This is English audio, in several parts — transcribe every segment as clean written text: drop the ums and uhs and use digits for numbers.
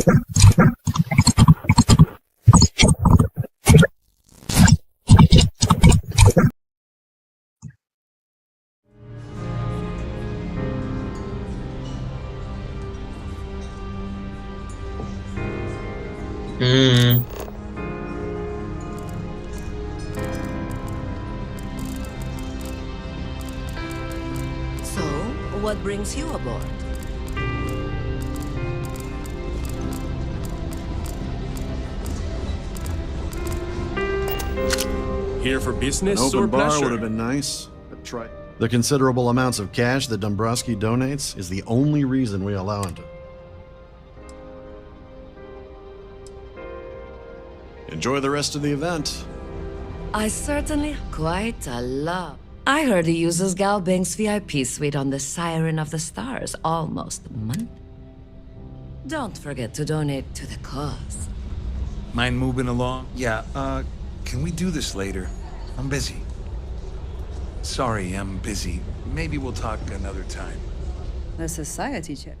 So, what brings you aboard? Here for business An or open bar pleasure? would have been nice, but try. The considerable amounts of cash that Dombrowski donates is the only reason we allow him to. Enjoy the rest of the event. I certainly quite a lot. I heard he uses Galbank's VIP suite on the Siren of the Stars almost monthly. Don't forget to donate to the cause. Mind moving along? Yeah, can we do this later? I'm busy. Sorry, I'm busy. Maybe we'll talk another time. The society check.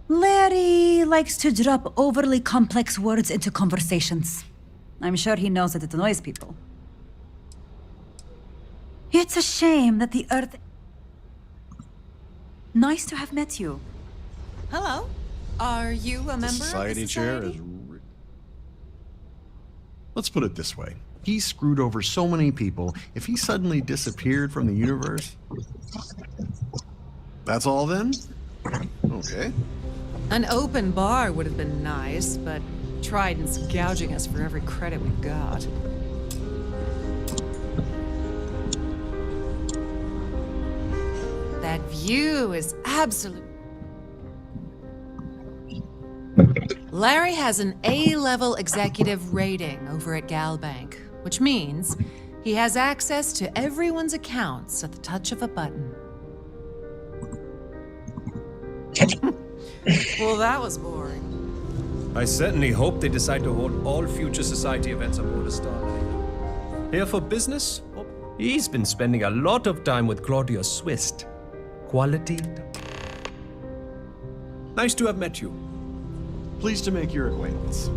Larry likes to drop overly complex words into conversations. I'm sure he knows that it annoys people. It's a shame that the Earth... Nice to have met you. Hello. Are you a member The society of the chair society? is... Let's put it this way. He screwed over so many people. If he suddenly disappeared from the universe... That's all then? Okay. An open bar would have been nice, but Trident's gouging us for every credit we've got. That view is absolute. Larry has an A-level executive rating over at Galbank, which means he has access to everyone's accounts at the touch of a button. Well, that was boring. I certainly hope they decide to hold all future society events aboard a Starliner. Here for business? Oh, he's been spending a lot of time with Claudia Swist. Quality. Nice to have met you. Pleased to make your acquaintance.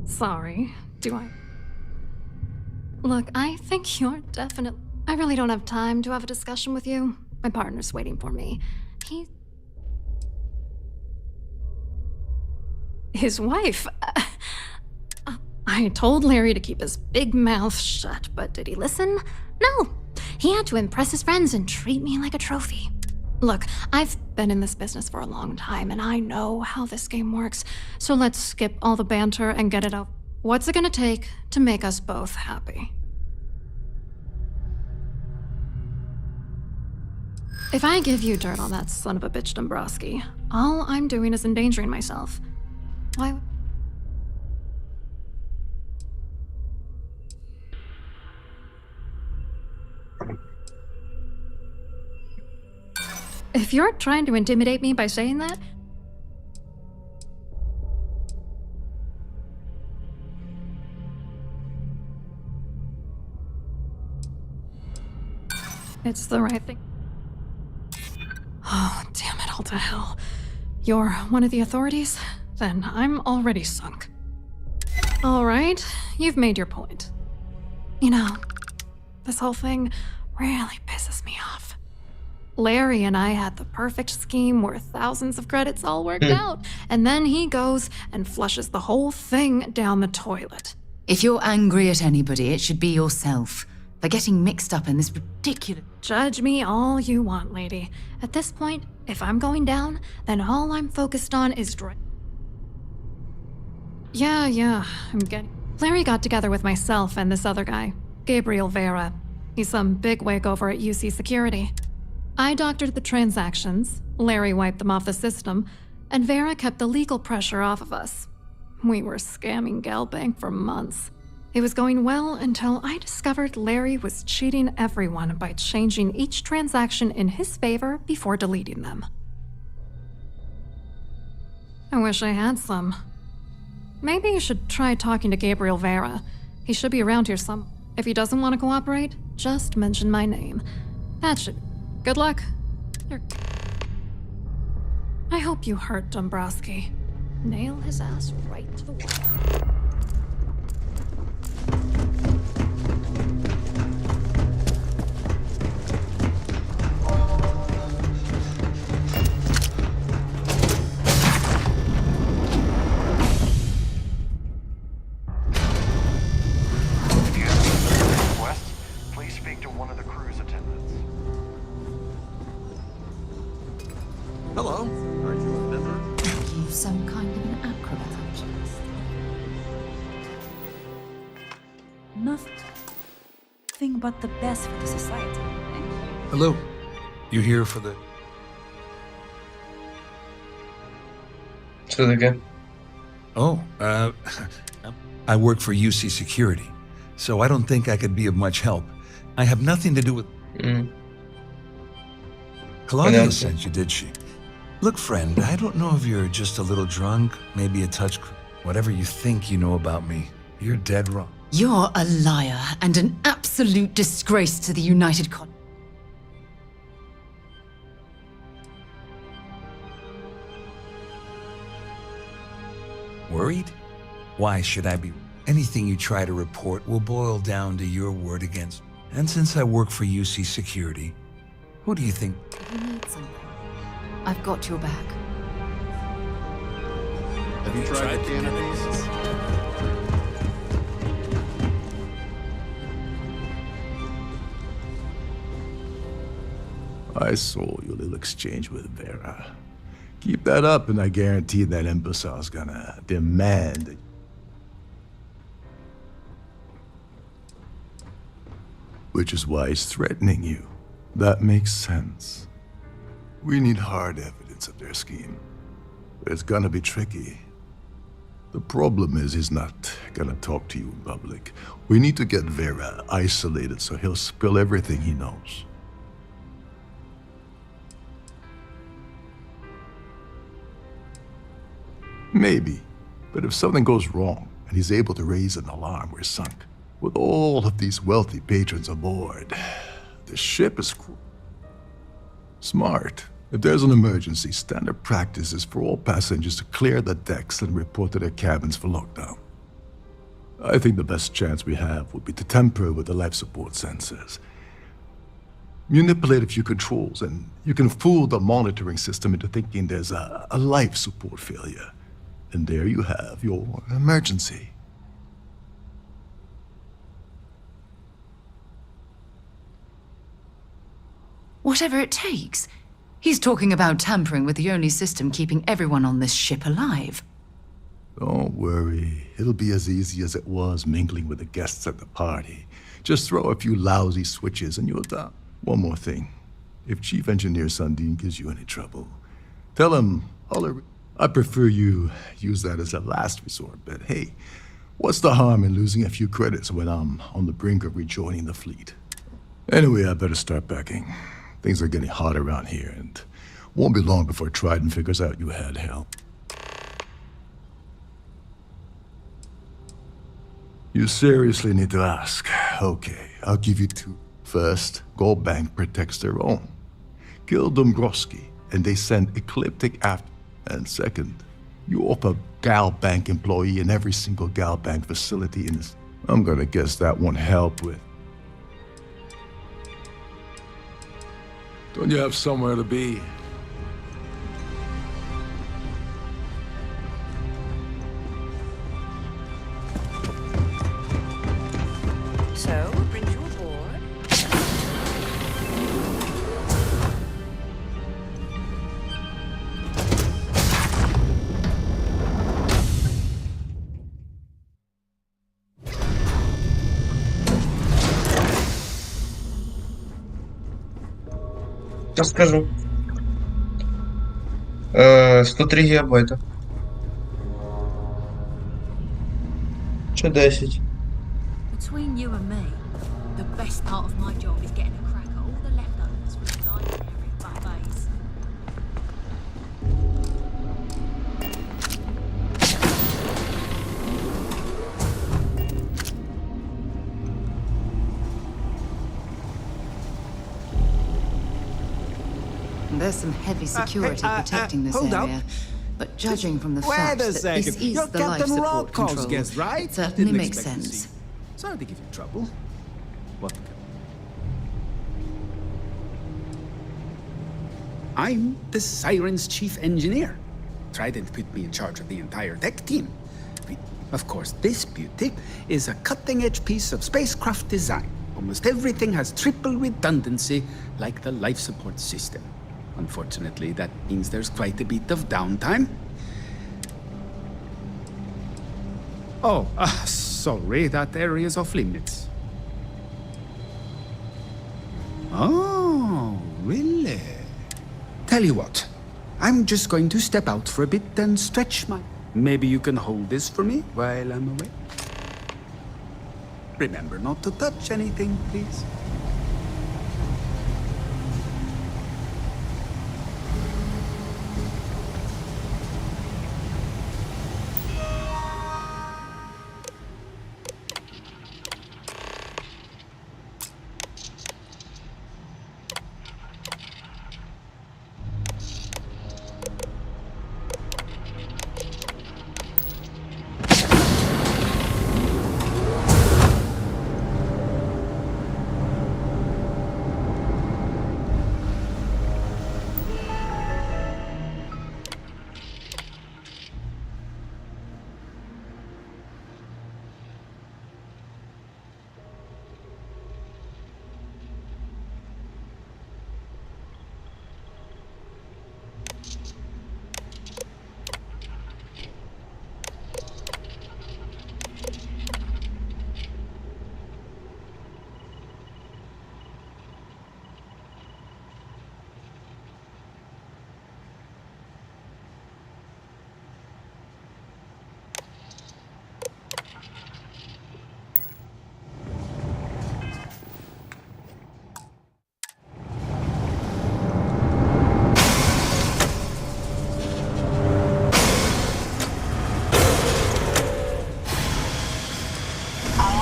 Sorry, do I? Look, I think you're definitely... I really don't have time to have a discussion with you. My partner's waiting for me. His wife... I told Larry to keep his big mouth shut, but did he listen? No. He had to impress his friends and treat me like a trophy. Look, I've been in this business for a long time, and I know how this game works, so let's skip all the banter and get it out. What's it gonna take to make us both happy? If I give you dirt on that son of a bitch Dombrowski, all I'm doing is endangering myself. Why? If you're trying to intimidate me by saying that, it's the right thing. Oh, damn it all to hell. You're one of the authorities? Then I'm already sunk. All right, you've made your point. You know, this whole thing really pisses me off. Larry and I had the perfect scheme worth thousands of credits all worked out, and then he goes and flushes the whole thing down the toilet. If you're angry at anybody, it should be yourself for getting mixed up in this ridiculous... Judge me all you want, lady. At this point, if I'm going down, then all I'm focused on is Yeah, I'm getting... Larry got together with myself and this other guy, Gabriel Vera. He's some bigwig over at UC Security. I doctored the transactions, Larry wiped them off the system, and Vera kept the legal pressure off of us. We were scamming Galbank for months. It was going well until I discovered Larry was cheating everyone by changing each transaction in his favor before deleting them. I wish I had some. Maybe you should try talking to Gabriel Vera. He should be around here some. If he doesn't want to cooperate, just mention my name. That should... Good luck. I hope you hurt Dombrowski. Nail his ass right to the wall. Hello. Are you a member? You some kind of an acrobat. Nothing but the best for the society. Thank you. Hello. You here for the... Что такое? Oh, I work for UC Security, so I don't think I could be of much help. I have nothing to do with... Claudia Понятно. sent you, did she? Look, friend, I don't know if you're just a little drunk, maybe a touch... Whatever you think you know about me, you're dead wrong. You're a liar and an absolute disgrace to the United Con... Worried? Why should I be? Anything you try to report will boil down to your word against me. And since I work for UC Security, who do you think? If you need something, I've got your back. Have you tried the cannabis? I saw your little exchange with Vera. Keep that up, and I guarantee that imbecile's gonna demand that. Which is why he's threatening you. That makes sense. We need hard evidence of their scheme. But it's gonna be tricky. The problem is he's not gonna talk to you in public. We need to get Vera isolated so he'll spill everything he knows. Maybe, but if something goes wrong and he's able to raise an alarm, we're sunk. With all of these wealthy patrons aboard, the ship is smart. If there's an emergency, standard practice is for all passengers to clear the decks and report to their cabins for lockdown. I think the best chance we have would be to tamper with the life support sensors. Manipulate a few controls, and you can fool the monitoring system into thinking there's a life support failure. And there you have your emergency. Whatever it takes. He's talking about tampering with the only system keeping everyone on this ship alive. Don't worry. It'll be as easy as it was mingling with the guests at the party. Just throw a few lousy switches and you're done. One more thing. If Chief Engineer Sundin gives you any trouble, tell him I prefer you use that as a last resort, but hey, what's the harm in losing a few credits when I'm on the brink of rejoining the fleet? Anyway, I better start packing. Things are getting hot around here, and won't be long before Trident figures out you had help. You seriously need to ask. Okay, I'll give you two. First, Galbank protects their own. Kill Dombrowski, and they send Ecliptic after. And second, you offer Galbank employee in every single Galbank facility in this. I'm gonna guess that won't help with. Don't you have somewhere to be? So, bring you aboard. Расскажу. 103 гигабайта. Чи 10? Between you and me, the best part of my job is getting a crack at all the leftovers from the dining buffets. There's some heavy security protecting this hold area. up. But judging from the Wait fact a that second. this is You're the life Captain support Rodcall's control, guest, right? it certainly Didn't makes expect to sense. see you. Sorry to give you trouble. What? I'm the Siren's chief engineer. Trident put me in charge of the entire tech team. Of course, this beauty is a cutting-edge piece of spacecraft design. Almost everything has triple redundancy, like the life support system. Unfortunately, that means there's quite a bit of downtime. Oh, sorry, that area is off limits. Oh, really? Tell you what, I'm just going to step out for a bit and stretch my... Maybe you can hold this for me while I'm away? Remember not to touch anything, please.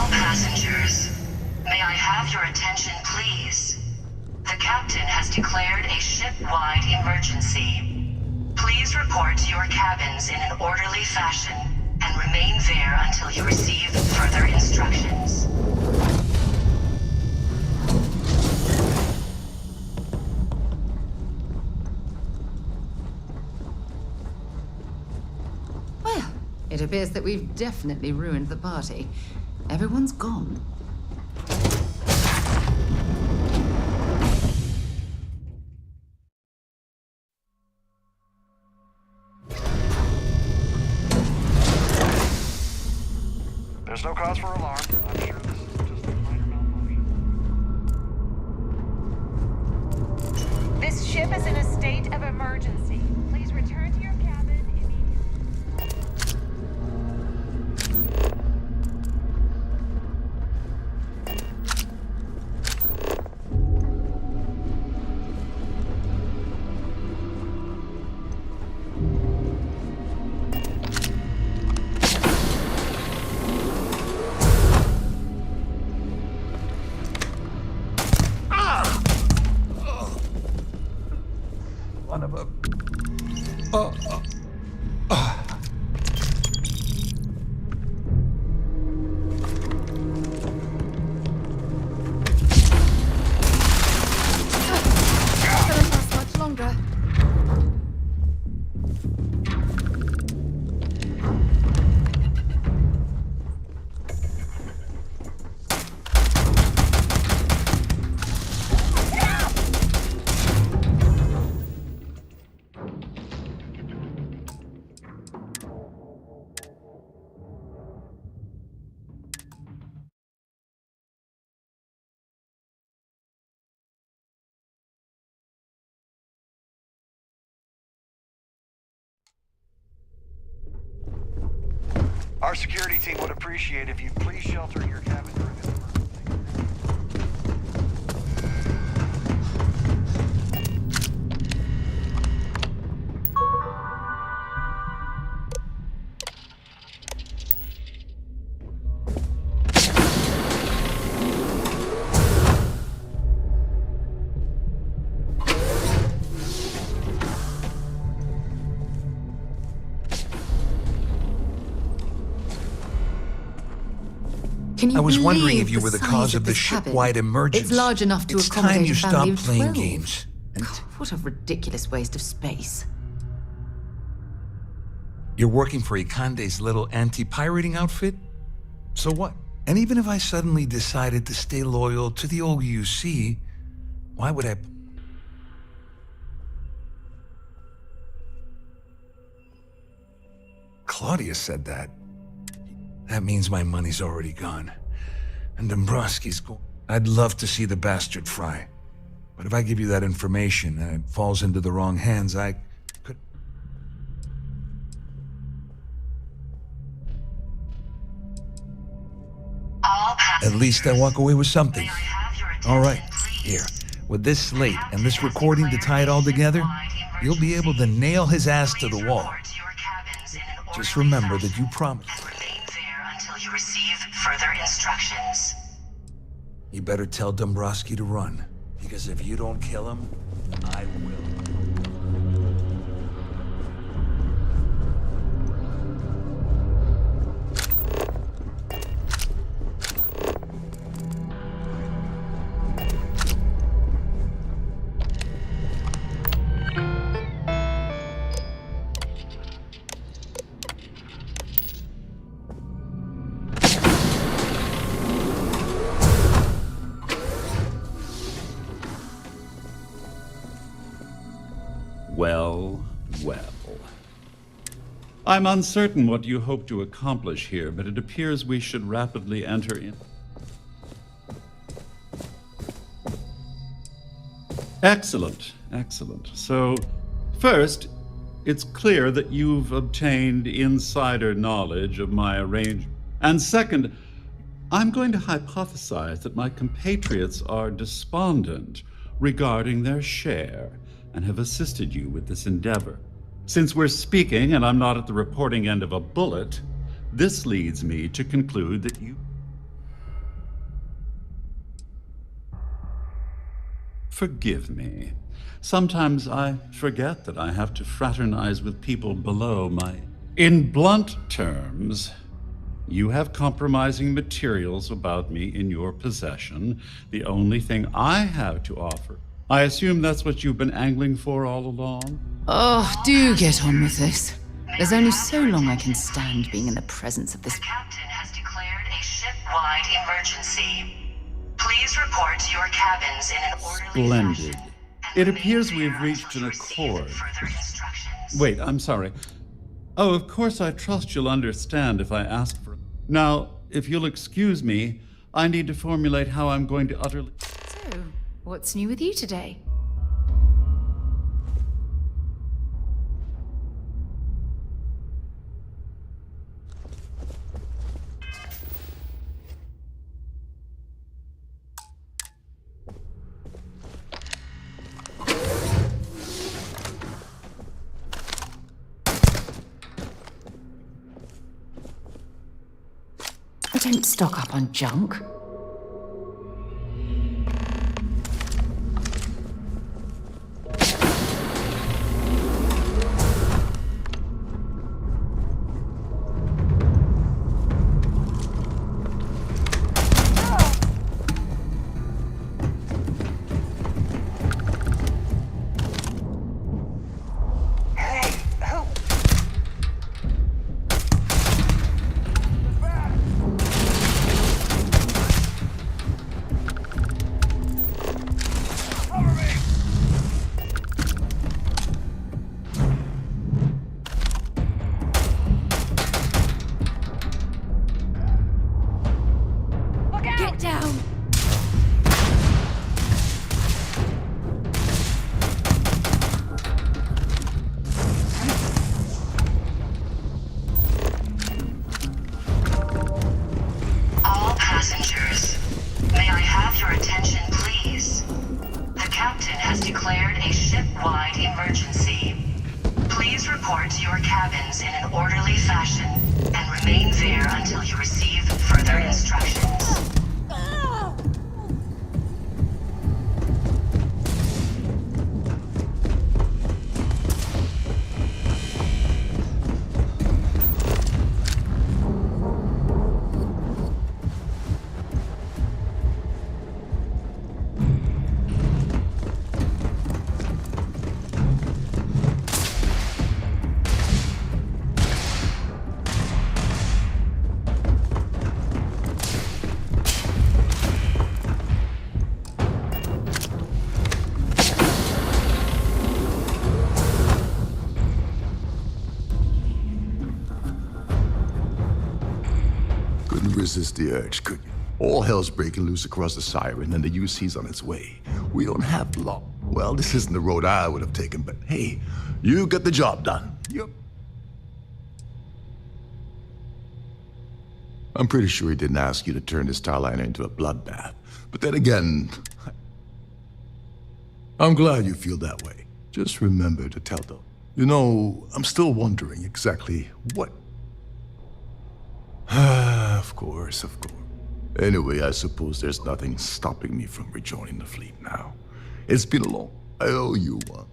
Passengers, may I have your attention, please? The captain has declared a ship-wide emergency. Please report to your cabins in an orderly fashion and remain there until you receive further instructions. Well, it appears that we've definitely ruined the party. Everyone's gone. There's no cause for alarm. I'm sure this is just a minor malfunction. This ship is in a state of emergency. Please return to your cabin immediately. Son of a Our security team would appreciate if you'd please shelter in your cabin during this emergency. Can you I was wondering believe if you were the size cause of the this cabin? ship-wide emergency. It's large enough to It's accommodate time you a family stopped of playing 12. games. And God, what a ridiculous waste of space. you're working for Ikande's little anti-pirating outfit? So what? And even if I suddenly decided to stay loyal to the old UC, why would I... Claudia said that. That means my money's already gone. And Dombrowski's going... I'd love to see the bastard fry. But if I give you that information and it falls into the wrong hands, I could... At least I walk away with something. All right, here. With this slate and this recording to tie it all together, you'll be able to nail his ass to the wall. Just remember that you promised. Remain there until you receive further instructions. You better tell Dombrowski to run, because if you don't kill him, I will. Well, well. I'm uncertain what you hope to accomplish here, but it appears we should rapidly enter in. Excellent, excellent. So, first, it's clear that you've obtained insider knowledge of my arrangement. And second, I'm going to hypothesize that my compatriots are despondent regarding their share and have assisted you with this endeavor. Since we're speaking and I'm not at the reporting end of a bullet, this leads me to conclude that you... Forgive me. Sometimes I forget that I have to fraternize with people below my... In blunt terms, you have compromising materials about me in your possession. The only thing I have to offer... I assume that's what you've been angling for all along? Oh, do get on with this. There's only so long I can stand being in the presence of this... The captain has declared a ship-wide emergency. Please report to your cabins in an orderly Splendid. fashion. It appears we have reached an accord. Further instructions. Wait, I'm sorry. Oh, of course I trust you'll understand if I ask for... Now, if you'll excuse me, I need to formulate how I'm going to utterly... So, what's new with you today? I don't stock up on junk. there until you receive further instructions. Couldn't resist the urge, could you? All hell's breaking loose across the Siren, and the UC's on its way. We don't have long. Well, this isn't the road I would have taken, but hey, you got the job done. Yep. I'm pretty sure he didn't ask you to turn this Starliner into a bloodbath. But then again, I'm glad you feel that way. Just remember to tell them. You know, I'm still wondering exactly what... Of course. Anyway, I suppose there's nothing stopping me from rejoining the fleet now. It's been a long... I owe you one.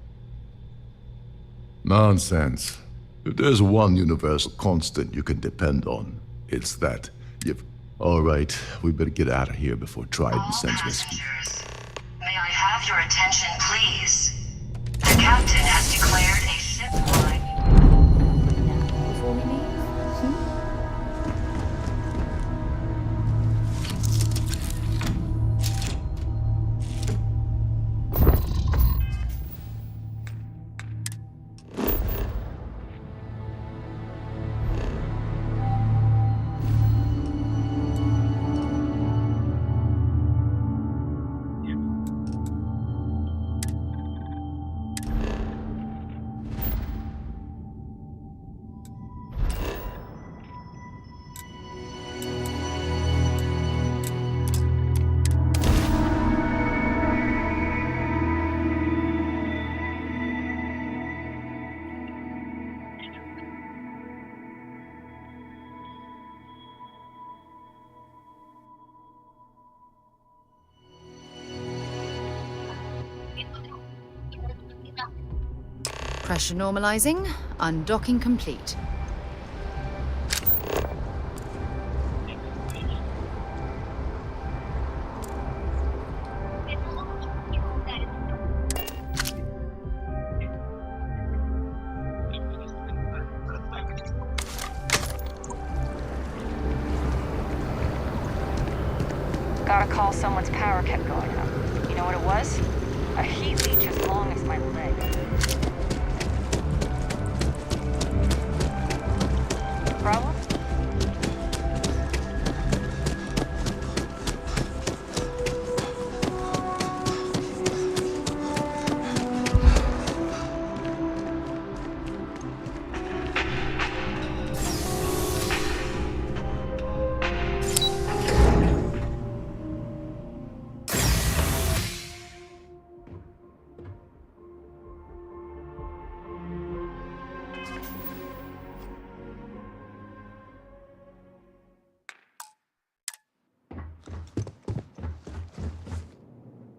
Nonsense. If there's one universal constant you can depend on, it's that you've... All right, we better get out of here before Trident sends rescue. May I have your attention, please? The captain has declared a ship-wide... Pressure normalizing, undocking complete. Got a call someone's power kept going up. You know what it was? A heat leech as long as my leg. Problem?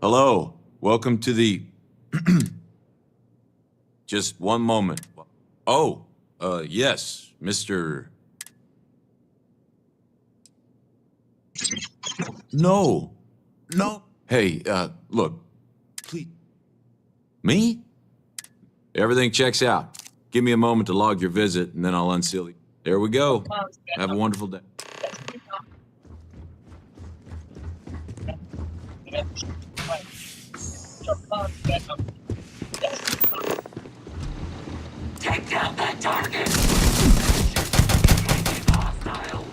Hello, welcome to the... Just one moment. Oh, yes, Mr... No. Hey, look, please. Me? Everything checks out. Give me a moment to log your visit, and then I'll unseal you. There we go. Have a wonderful day. Take down that target! Hostile.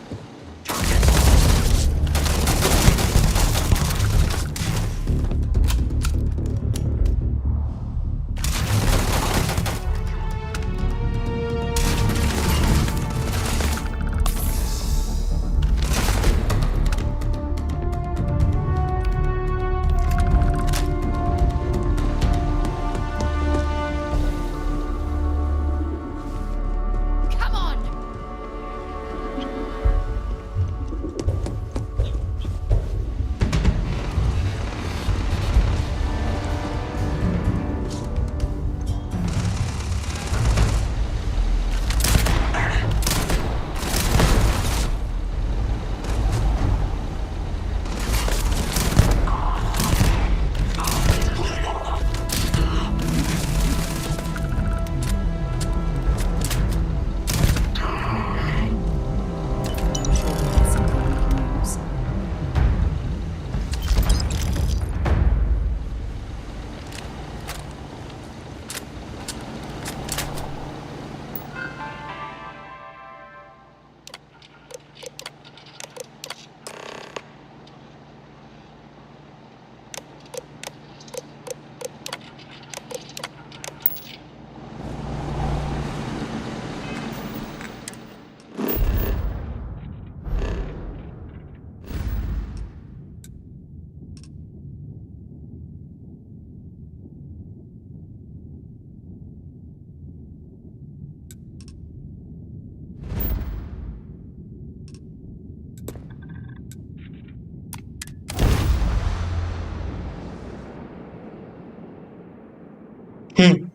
And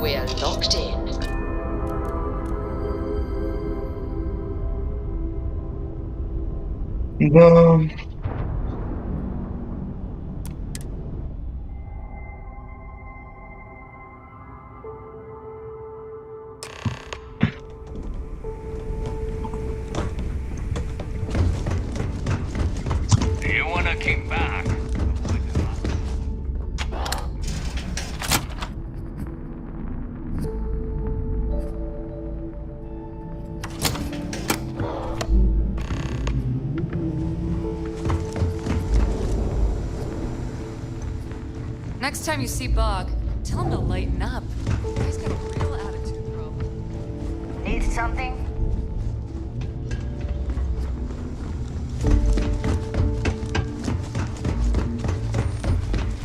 we're locked in. No. You wanna keep back? Next time you see Bog, tell him to lighten up. He's got a real attitude problem. Need something?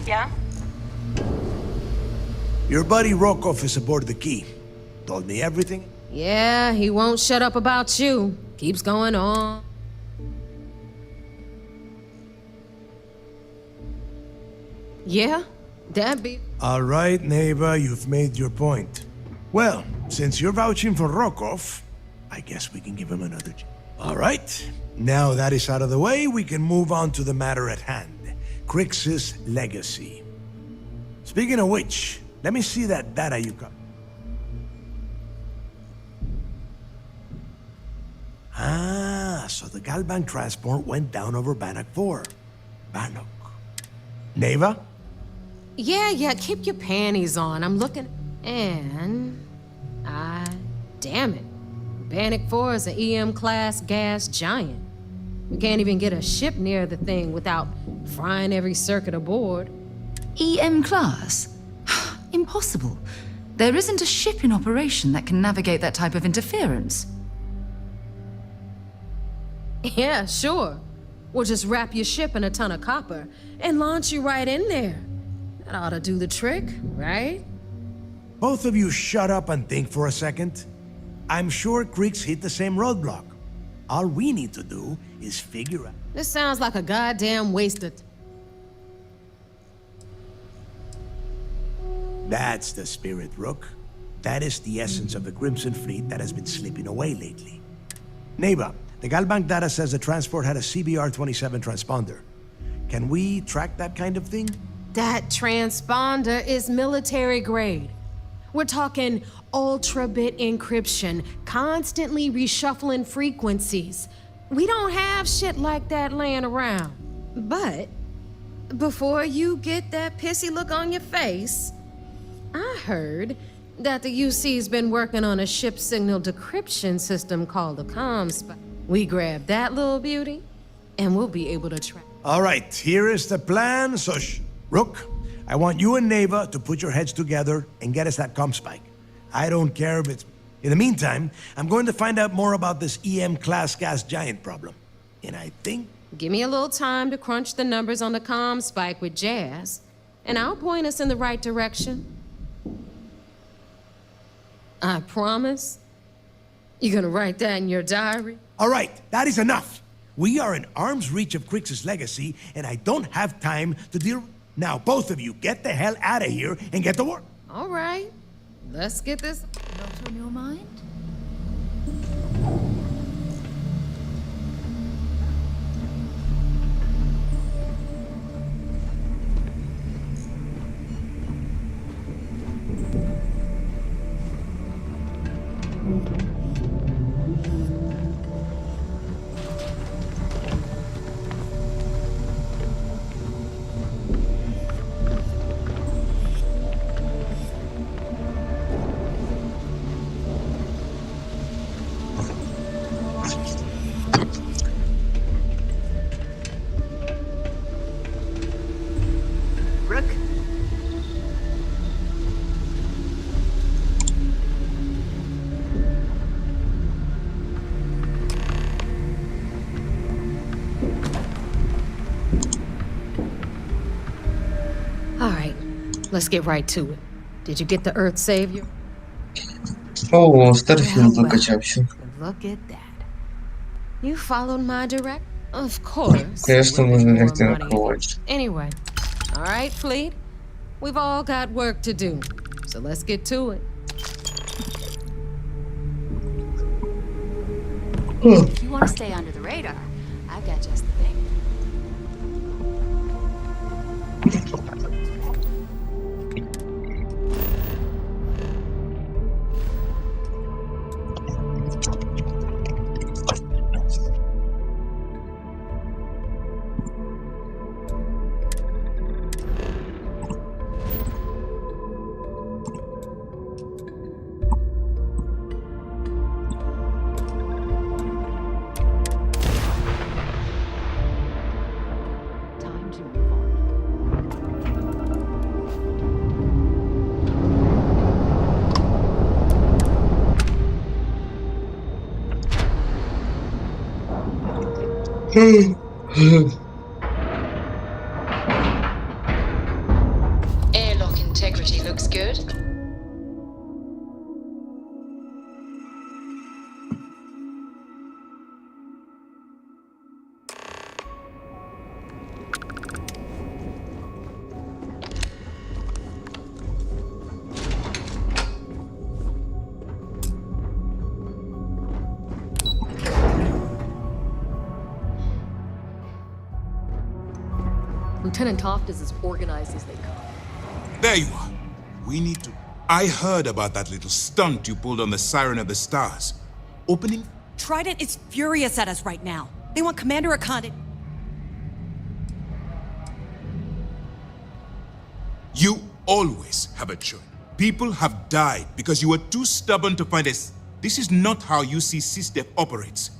Yeah? Your buddy Rokov is aboard the Key. Told me everything. Yeah, he won't shut up about you. Keeps going on. Yeah, that be. All right, neighbor, you've made your point. Well, since you're vouching for Rokov, I guess we can give him another chance. All right, now that is out of the way, we can move on to the matter at hand. Crix's legacy. Speaking of which, let me see that data you got. Ah, so the Galbank transport went down over Bannock 4. Bannock. Neva? Yeah, keep your panties on. I'm looking. And. Damn it. Bannock 4 is an EM-class gas giant. We can't even get a ship near the thing without frying every circuit aboard. EM class? Impossible. There isn't a ship in operation that can navigate that type of interference. Yeah, sure. We'll just wrap your ship in a ton of copper and launch you right in there. That ought to do the trick, right? Both of you shut up and think for a second. I'm sure Crix hit the same roadblock. All we need to do is figure out. This sounds like a goddamn waste of... That's the spirit, Rook. That is the essence of the Crimson Fleet that has been slipping away lately. Neighbor, the Galbank data says the transport had a CBR-27 transponder. Can we track that kind of thing? That transponder is military grade. We're talking ultra-bit encryption, constantly reshuffling frequencies. We don't have shit like that laying around. But before you get that pissy look on your face, I heard that the UC's been working on a ship signal decryption system called the ComSpy. We grab that little beauty, and we'll be able to track. All right, here is the plan. So, Rook, I want you and Neva to put your heads together and get us that ComSpy. I don't care if it's... In the meantime, I'm going to find out more about this EM-class gas giant problem. And I think... Give me a little time to crunch the numbers on the ComSpy with Jazz, and I'll point us in the right direction. I promise. You're gonna write that in your diary? All right, that is enough. We are in arm's reach of Crix's legacy, and I don't have time to deal... Now, both of you, get the hell out of here and get to work. All right. Let's get this... Not on your mind? let's get right to it. Did you get the Earth Savior? О, Старфилд закачався. Look at that. You followed my direct. Of course. Конечно, a little bit можно more легти на money. кровать. Anyway, all right, Fleet. We've all got work to do, so let's get to it. If you want to stay under the radar, I've got just the thing. Airlock integrity looks good. Lieutenant Toft is as organized as they come. There you are. We need to... I heard about that little stunt you pulled on the Siren of the Stars. Opening... Trident is furious at us right now. They want Commander Akande... You always have a choice. People have died because you were too stubborn to find us. This is not how UC CSTEP operates.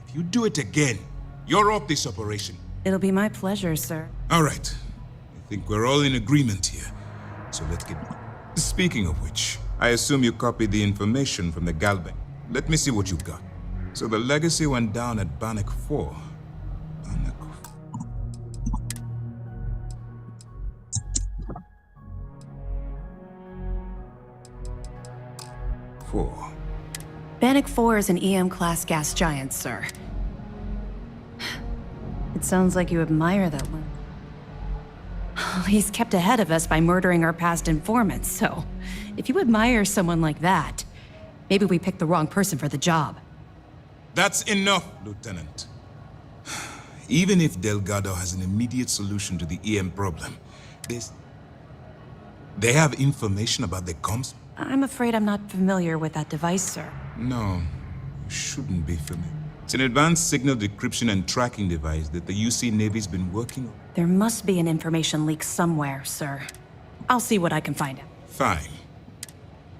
If you do it again, you're off this operation. It'll be my pleasure, sir. All right. I think we're all in agreement here. So let's get... Speaking of which, I assume you copied the information from the Galbank. Let me see what you've got. So the legacy went down at Bannock 4. Bannock 4. Bannock 4 is an EM-class gas giant, sir. It sounds like you admire that one. He's kept ahead of us by murdering our past informants, so if you admire someone like that, maybe we picked the wrong person for the job. That's enough, Lieutenant. Even if Delgado has an immediate solution to the EM problem, they have information about the comms? I'm afraid I'm not familiar with that device, sir. No, you shouldn't be familiar. It's an advanced signal decryption and tracking device that the UC Navy's been working on. There must be an information leak somewhere, sir. I'll see what I can find out. Fine.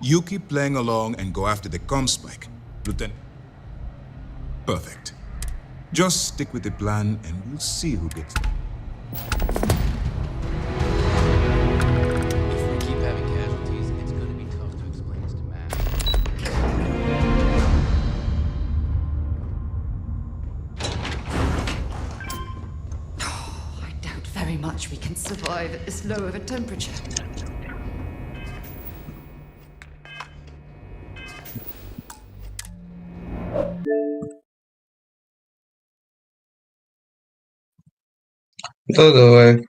You keep playing along and go after the comm spike, Lieutenant. Perfect. Just stick with the plan and we'll see who gets it. If we keep having casualties, it's going to be tough to explain this to Matt. I doubt very much we can survive at this low of a temperature. Да, давай.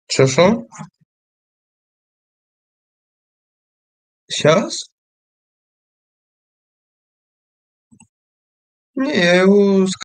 Что? Сейчас? Не, я его